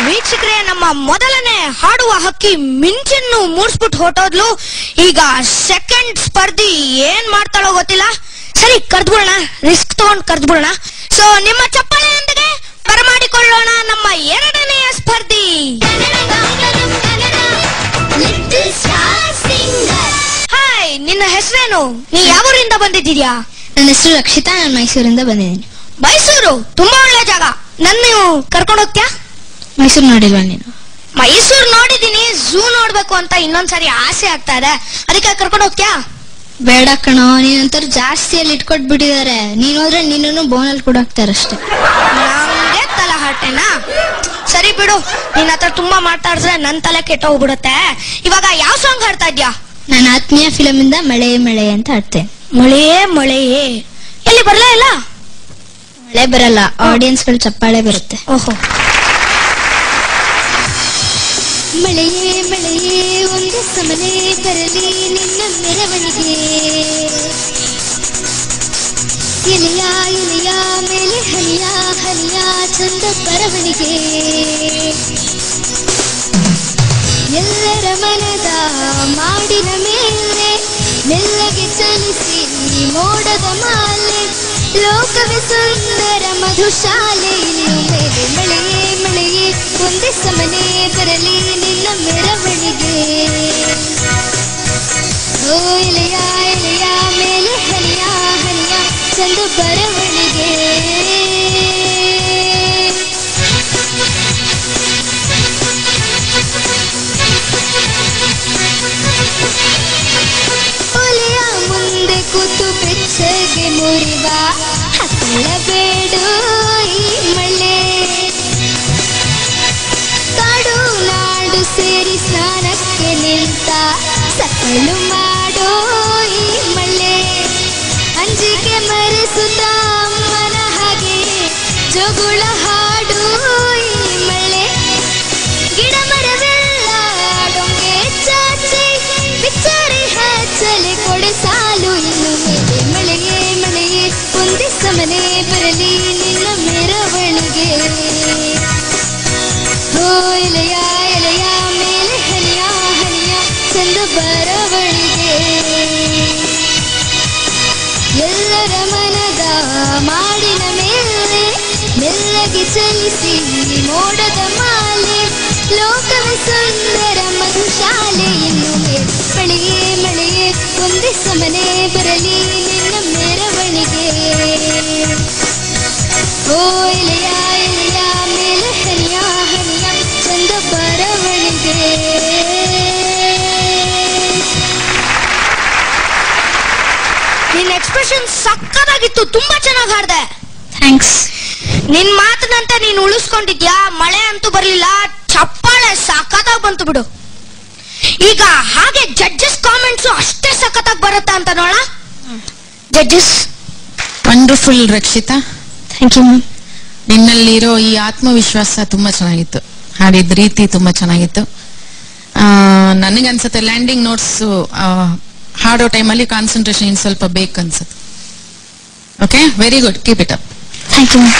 ವೀಕ್ಷಕರೇ, ನಮ್ಮ ಮೊದಲನೇ ಹಾಡುವ ಹಕ್ಕಿ ಮಿಂಚನ್ನು ಮೂಡಿಸ್ಬಿಟ್ಟು ಹೊಟ್ಟೋದ್ಲು. ಈಗ ಸೆಕೆಂಡ್ ಸ್ಪರ್ಧಿ ಏನ್ ಮಾಡ್ತಾಳೋ ಗೊತ್ತಿಲ್ಲ. ಸರಿ, ಕರ್ದ್ಬಿಡೋಣ, ರಿಸ್ಕ್ ತಗೊಂಡ್ ಕರ್ದ್ಬಿಡೋಣ. ಸೊ ನಿಮ್ಮ ಚಪ್ಪಾಳೆಯೊಂದಿಗೆ ಬರಮಾಡಿಕೊಳ್ಳೋಣ ನಮ್ಮ ಎರಡನೆಯ ಸ್ಪರ್ಧಿ. ಹಾಯ್, ನಿನ್ನ ಹೆಸರೇನು? ನೀ ಯಾವ ಊರಿಂದ ಬಂದಿದ್ದೀಯಾ? ನನ್ನ ಹೆಸರು ರಕ್ಷಿತಾ, ನಾನು ಮೈಸೂರಿಂದ ಬಂದಿದ್ದೀನಿ. ಮೈಸೂರು ತುಂಬಾ ಒಳ್ಳೆ ಜಾಗ. ನೀವು ಕರ್ಕೊಂಡು ಹೋಗ್ತೀಯಾ? ಮೈಸೂರು ನೋಡಿಲ್ವಾ ನೀನು? ಮೈಸೂರು ನೋಡಿದೀನಿ, ಝೂ ನೋಡ್ಬೇಕು ಅಂತ ಇನ್ನೊಂದ್ಸರಿ ಆಸೆ ಆಗ್ತಾ ಇದೆ, ಅದಕ್ಕೆ ಕರ್ಕೊಂಡು ಹೋಗ್ತೀಯಾ? ಬೇಡ ಕಣೋ, ನೀನಂತರ ಜಾಸ್ತಿ ಅಲ್ಲಿ ಇಟ್ಕೊಟ್ಬಿಟ್ಟಿದ್ದಾರೆ. ನೀನ್ ಹೋದ್ರೆ ನಿನ್ನೂ ಬೋನಲ್ಲಿ ಕೂಡ ಹಾಕ್ತಾರಷ್ಟೇ. ನಮ್ಗೆ ತಲೆ ಹಾಟೆನಾ? ಸರಿ ಬಿಡು, ನಿನ್ನ ಹತ್ರ ತುಂಬಾ ಮಾತಾಡಿದ್ರೆ ನನ್ ತಲೆ ಕೆಟ್ಟೋಗ್ಬಿಡುತ್ತೆ. ಇವಾಗ ಯಾವ ಸಾಂಗ್ ಹಾಡ್ತಾ ಇದ್ಯಾ? ನಾನು ಆತ್ಮೀಯ ಫಿಲಮ್ ಇಂದ ಮಳೆ ಮಳೆ ಅಂತ ಹಾಡ್ತೇನೆ. ಮಳೆಯೇ ಮಳೆಯೇ ಎಲ್ಲಿ ಬರ್ಲೇ ಇಲ್ಲ? ಮಳೆ ಬರಲ್ಲ, ಆಡಿಯನ್ಸ್ ಗಳು ಚಪ್ಪಾಳೆ ಬರುತ್ತೆ. ಓಹೋ. ಮಳೆಯೇ ಮಳೆಯೇ ಒಂದು ಸಮನೆ ಬರಲಿ ನಿನ್ನ ಮೆರವಣಿಗೆ, ಎಲೆಯ ಎಲೆಯ ಮೇಲೆ ಹನಿಯ ಹನಿಯ ಚಂದ ಬರವಣಿಗೆ, ಎಲ್ಲರ ಮನದ ಮಾಡಿನ ಮೇಲೆ ಮೆಲ್ಲಗೆ ಚಲಿಸಿ ಮೋಡದ ಮಾಲೆ, ಲೋಕವೇ ಸುಂದರ ಮಧುಶಾಲೆ ಇನ್ನು ಮೇಲೆ ಮಳೆಯೇ ಮಳೆಯೇ ಒಂದೇ ಸಮನೆ ಬರಲಿ ನಿನ್ನ ಮೆರವಣಿಗೆ, ಓ ಎಲೆಯ ಎಲೆಯ ಮೇಲೆ ಹನಿಯ ಹನಿಯ ಚಂದ ಬರವಣಿಗೆ. ಒಲೆಯ ಮುಂದೆ ಕೂತು ಬೆಚ್ಚಗೆ ಮುರಿವ ಹತ್ತಳಬೇಡು ಈ ಮಳೆ, ಕಾಡು ನಾಡು ಸೇರಿ ಸ್ನಾನಕ್ಕೆ ನಿಂತ ಸಕಳು ಮಾಡೋ ಈ ಮಳೆ, ಅಂಜಿಕೆ ಮರೆಸುತ್ತ ಅಮ್ಮನ ಹಾಗೆ ಜೋಗುಳ ಹಾಡು ಈ ಮಳೆ, ಗಿಡ ಮರವೆಲ್ಲ ಡೊಂಗೆ ಚಾಚಿ ಬಿಚ್ಚರಿ ಹಚ್ಚಲೆ ಕೊಡೆ ಸಾಲು ಇನ್ನು ಮೇಲೆ ಮಳೆಯೇ ಮಳೆಯೇ ಒಂದೇ ಸಮನೆ ಬರಲಿ ನಿನ್ನ ಮೆರವಣಿಗೆ, ಓ ಎಲೆಯ ಎಲೆಯ ಮೇಲೆ ಹನಿಯ ಹನಿಯ ಚಂದ ಬರವಣಿಗೆ, ಎಲ್ಲರ ಮನದ ಮಾಡಿನ ಮೇಲೆ ಮೆಲ್ಲಗೆ ಚಲಿಸಿ ಮೋಡದ ಮಾಲೆ, ಲೋಕವೇ ಸುಂದರ ಮಧುಶಾಲೆ ಇನ್ನು ಮೇಲೆ ಮಳೆಯೇ ಮಳೆಯೇ ಒಂದೇ ಸಮನೆ ಬರಲಿ ನಿನ್ನ ಮೆರವಣಿಗೆ, ಓ ಎಲೆಯ ಎಲೆಯ ಮೇಲೆ ಹನಿಯ ಹನಿಯ ಚಂದ ಬರವಣಿಗೆ. ನಿನ್ನ ಎಕ್ಸ್ಪ್ರೆಷನ್ ಸಕ್ಕತ್ತಾಗಿತ್ತು, ತುಂಬಾ ಚೆನ್ನಾಗಿ ಹಾಡ್ದೆ. ಥ್ಯಾಂಕ್ಸ್. ನಿನ್ ಮಾತನಂತೆ ನೀನ್ ಉಳಿಸ್ಕೊಂಡಿದ್ಯಾ. ಮಳೆ ಅಂತೂ ಬರ್ಲಿಲ್ಲ, ಚಪ್ಪಾಳೆ ಸಕ್ಕತ್ತಾಗಿ ಬಂತು ಬಿಡು. ಈಗ ಹಾಗೆ ಜಡ್ಜಸ್ ಕಾಮೆಂಟ್ಸ್ ಅಷ್ಟೇ ಸಕ್ಕತ್ತಾಗಿ ಬರುತ್ತಾ ಅಂತ ನೋಡ. Judges. Wonderful Rakshita, thank you ma'am. ನಿನ್ನಲ್ಲಿರೋ ಈ ಆತ್ಮವಿಶ್ವಾಸ ತುಂಬಾ ಚೆನ್ನಾಗಿತ್ತು, ಹಾಡಿದ ರೀತಿ ತುಂಬಾ ಚೆನ್ನಾಗಿತ್ತು. ನನಗನ್ಸುತ್ತೆ ಲ್ಯಾಂಡಿಂಗ್ ನೋಟ್ಸ್ ಹಾಡೋ ಟೈಮಲ್ಲಿ ಕಾನ್ಸಂಟ್ರೇಷನ್ ಇನ್ ಸ್ವಲ್ಪ ಬೇಕನ್ಸುತ್ತೆ. Okay, very good, keep it up. Thank you ma'am.